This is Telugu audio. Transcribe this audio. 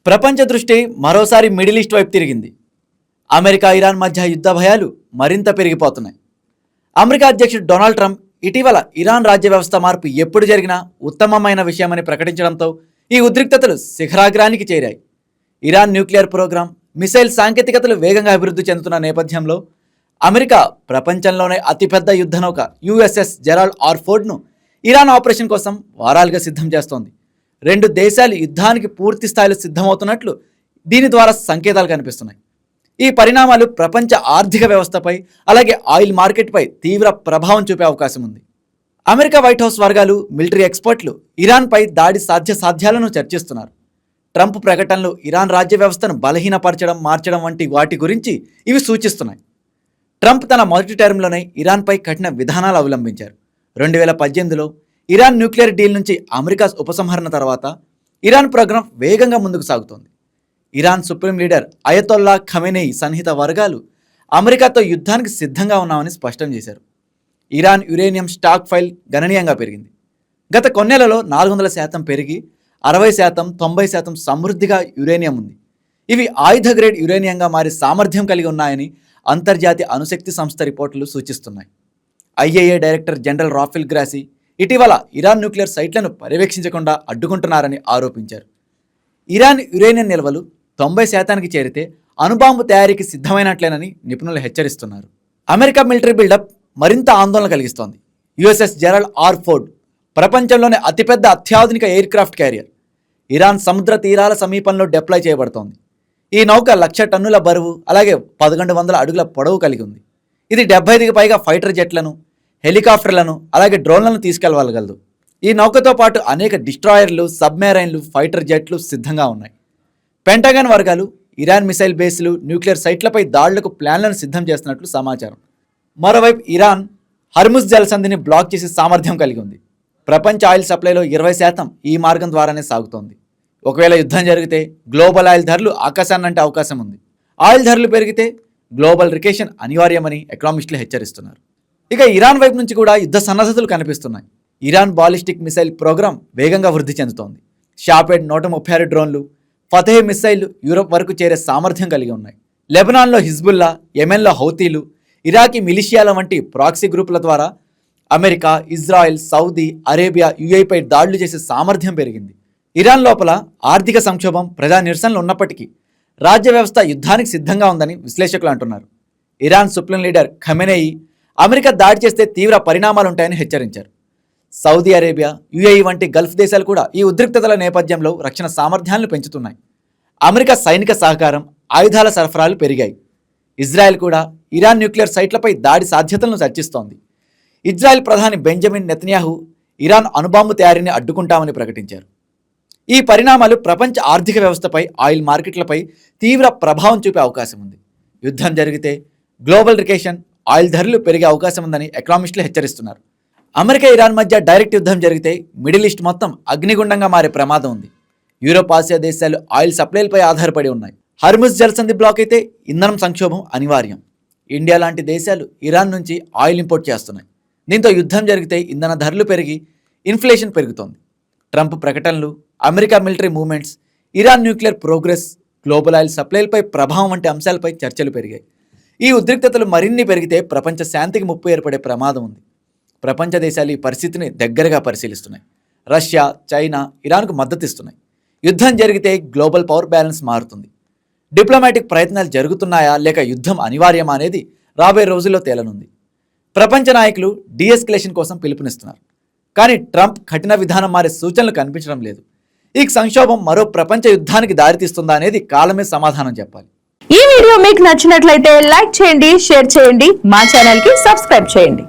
ప్రపంచ దృష్టి మరోసారి మిడిల్ ఈస్ట్ వైపు తిరిగింది. అమెరికా ఇరాన్ మధ్య యుద్ధ భయాలు మరింత పెరిగిపోతున్నాయి. అమెరికా అధ్యక్షుడు డొనాల్డ్ ట్రంప్ ఇటీవల ఇరాన్ రాజ్య వ్యవస్థ మార్పు ఎప్పుడు జరిగినా ఉత్తమమైన విషయమని ప్రకటించడంతో ఈ ఉద్రిక్తతలు శిఖరాగ్రానికి చేరాయి. ఇరాన్ న్యూక్లియర్ ప్రోగ్రాం, మిసైల్ సాంకేతికతలు వేగంగా అభివృద్ధి చెందుతున్న నేపథ్యంలో అమెరికా ప్రపంచంలోనే అతిపెద్ద యుద్ధ నౌక యుఎస్ఎస్ జెరాల్డ్ ఆర్ ఫోర్డ్ను ఇరాన్ ఆపరేషన్ కోసం వారాలుగా సిద్ధం చేస్తోంది. రెండు దేశాలు యుద్ధానికి పూర్తి స్థాయిలో సిద్ధమవుతున్నట్లు దీని ద్వారా సంకేతాలు కనిపిస్తున్నాయి. ఈ పరిణామాలు ప్రపంచ ఆర్థిక వ్యవస్థపై అలాగే ఆయిల్ మార్కెట్పై తీవ్ర ప్రభావం చూపే అవకాశం ఉంది. అమెరికా వైట్ హౌస్ వర్గాలు, మిలిటరీ ఎక్స్పర్ట్లు ఇరాన్పై దాడి సాధ్యాలను చర్చిస్తున్నారు. ట్రంప్ ప్రకటనలు ఇరాన్ రాజ్య వ్యవస్థను బలహీనపరచడం, మార్చడం వంటి వాటి గురించి ఇవి సూచిస్తున్నాయి. ట్రంప్ తన మొదటి టర్మ్లోనే ఇరాన్పై కఠిన విధానాలు అవలంబించారు. 2018లో ఇరాన్ న్యూక్లియర్ డీల్ నుంచి అమెరికా ఉపసంహరణ తర్వాత ఇరాన్ ప్రోగ్రాం వేగంగా ముందుకు సాగుతోంది. ఇరాన్ సుప్రీం లీడర్ అయతొల్లా ఖమేనేయి సన్నిహిత వర్గాలు అమెరికాతో యుద్ధానికి సిద్ధంగా ఉన్నామని స్పష్టం చేశారు. ఇరాన్ యురేనియం స్టాక్ ఫైల్ గణనీయంగా పెరిగింది. గత కొన్నేళ్లలో 400% పెరిగి 60%, 90% సమృద్ధిగా యురేనియం ఉంది. ఇవి ఆయుధ గ్రేడ్ యురేనియంగా మారి సామర్థ్యం కలిగి ఉన్నాయని అంతర్జాతీయ అణుశక్తి సంస్థ రిపోర్టులు సూచిస్తున్నాయి. IAEA director general Rafael Grossi ఇటీవల ఇరాన్ న్యూక్లియర్ సైట్లను పర్యవేక్షించకుండా అడ్డుకుంటున్నారని ఆరోపించారు. ఇరాన్ యురేనియం నిల్వలు 90% చేరితే అణుబాంబు తయారీకి సిద్ధమైనట్లేనని నిపుణులు హెచ్చరిస్తున్నారు. అమెరికా మిలిటరీ బిల్డప్ మరింత ఆందోళన కలిగిస్తోంది. యుఎస్ఎస్ జెరాల్డ్ ఆర్ ఫోర్డ్ ప్రపంచంలోనే అతిపెద్ద అత్యాధునిక ఎయిర్ క్రాఫ్ట్ క్యారియర్. ఇరాన్ సముద్ర తీరాల సమీపంలో డిప్లాయ్ చేయబడుతోంది. ఈ నౌక 1,00,000 టన్నుల బరువు అలాగే 1100 అడుగుల పొడవు కలిగి ఉంది. ఇది 75కి పైగా ఫైటర్ జెట్లను, హెలికాప్టర్లను అలాగే డ్రోన్లను తీసుకెళ్లగలదు. ఈ నౌకతో పాటు అనేక డిస్ట్రాయర్లు, సబ్మెరైన్లు, ఫైటర్ జెట్లు సిద్ధంగా ఉన్నాయి. పెంటగాన్ వర్గాలు ఇరాన్ మిసైల్ బేస్లు, న్యూక్లియర్ సైట్లపై దాడులకు ప్లాన్లను సిద్ధం చేస్తున్నట్లు సమాచారం. మరోవైపు ఇరాన్ హర్ముజ్ జలసంధిని బ్లాక్ చేసే సామర్థ్యం కలిగి ఉంది. ప్రపంచ ఆయిల్ సప్లైలో 20% ఈ మార్గం ద్వారానే సాగుతోంది. ఒకవేళ యుద్ధం జరిగితే గ్లోబల్ ఆయిల్ ధరలు ఆకాశాన్నంటే అవకాశం ఉంది. ఆయిల్ ధరలు పెరిగితే గ్లోబల్ రికేషన్ అనివార్యమని ఎకనామిస్టులు హెచ్చరిస్తున్నారు. ఇక ఇరాన్ వైపు నుంచి కూడా యుద్ధ సన్నద్ధతలు కనిపిస్తున్నాయి. ఇరాన్ బాలిస్టిక్ మిసైల్ ప్రోగ్రాం వేగంగా వృద్ధి చెందుతోంది. షాపెడ్ 136 డ్రోన్లు, ఫతహ్ మిసైళ్లు యూరోప్ వరకు చేరే సామర్థ్యం కలిగి ఉన్నాయి. లెబనాన్లో హిజ్బుల్లా, యెమెన్లో హౌతీలు, ఇరాకీ మిలిషియాల వంటి ప్రాక్సీ గ్రూపుల ద్వారా అమెరికా, ఇజ్రాయెల్, సౌదీ అరేబియా, యుఏఈపై దాడులు చేసే సామర్థ్యం పెరిగింది. ఇరాన్ లోపల ఆర్థిక సంక్షోభం, ప్రజా నిరసనలు ఉన్నప్పటికీ రాజ్య వ్యవస్థ యుద్ధానికి సిద్ధంగా ఉందని విశ్లేషకులు అంటున్నారు. ఇరాన్ సుప్రీం లీడర్ ఖమేనేయి అమెరికా దాడి చేస్తే తీవ్ర పరిణామాలుంటాయని హెచ్చరించారు. సౌదీ అరేబియా, యుఏఈ వంటి గల్ఫ్ దేశాలు కూడా ఈ ఉద్రిక్తతల నేపథ్యంలో రక్షణ సామర్థ్యాలను పెంచుతున్నాయి. అమెరికా సైనిక సహకారం, ఆయుధాల సరఫరాలు పెరిగాయి. ఇజ్రాయెల్ కూడా ఇరాన్ న్యూక్లియర్ సైట్లపై దాడి సాధ్యతలను చర్చిస్తోంది. ఇజ్రాయెల్ ప్రధాని బెంజమిన్ నెతన్యాహు ఇరాన్ అణుబాంబు తయారీని అడ్డుకుంటామని ప్రకటించారు. ఈ పరిణామాలు ప్రపంచ ఆర్థిక వ్యవస్థపై, ఆయిల్ మార్కెట్లపై తీవ్ర ప్రభావం చూపే అవకాశం ఉంది. యుద్ధం జరిగితే గ్లోబల్ రికేషన్, ఆయిల్ ధరలు పెరిగే అవకాశం ఉందని ఎకనామిస్టులు హెచ్చరిస్తున్నారు. అమెరికా ఇరాన్ మధ్య డైరెక్ట్ యుద్ధం జరిగితే మిడిల్ ఈస్ట్ మొత్తం అగ్నిగుండంగా మారే ప్రమాదం ఉంది. యూరోప్, ఆసియా దేశాలు ఆయిల్ సప్లైలపై ఆధారపడి ఉన్నాయి. హర్ముజ్ జలసంధి బ్లాక్ అయితే ఇంధనం సంక్షోభం అనివార్యం. ఇండియా లాంటి దేశాలు ఇరాన్ నుంచి ఆయిల్ ఇంపోర్ట్ చేస్తున్నాయి. దీంతో యుద్ధం జరిగితే ఇంధన ధరలు పెరిగి ఇన్ఫ్లేషన్ పెరుగుతోంది. ట్రంప్ ప్రకటనలు, America military movements, Iran nuclear progress, global oil సప్లైలపై ప్రభావం వంటి అంశాలపై చర్చలు పెరిగాయి. ఈ ఉద్రిక్తతలు మరిన్ని పెరిగితే ప్రపంచ శాంతికి ముప్పు ఏర్పడే ప్రమాదం ఉంది. ప్రపంచ దేశాలు ఈ పరిస్థితిని దగ్గరగా పరిశీలిస్తున్నాయి. రష్యా, చైనా ఇరాన్కు మద్దతు ఇస్తున్నాయి. యుద్ధం జరిగితే గ్లోబల్ పవర్ బ్యాలెన్స్ మారుతుంది. డిప్లొమాటిక్ ప్రయత్నాలు జరుగుతున్నాయా లేక యుద్ధం అనివార్యమా అనేది రాబోయే రోజుల్లో తేలనుంది. ప్రపంచ నాయకులు డీఎస్కలేషన్ కోసం పిలుపునిస్తున్నారు. కానీ ట్రంప్ కఠిన విధానం మారే సూచనలు కనిపించడం లేదు. ఈ సంక్షోభం మరో ప్రపంచ యుద్ధానికి దారితీస్తుందా అనేది కాలమే సమాధానం చెప్పాలి. ఈ వీడియో మీకు నచ్చినట్లయితే లైక్ చేయండి, షేర్ చేయండి, మా ఛానల్ కి సబ్స్క్రైబ్ చేయండి.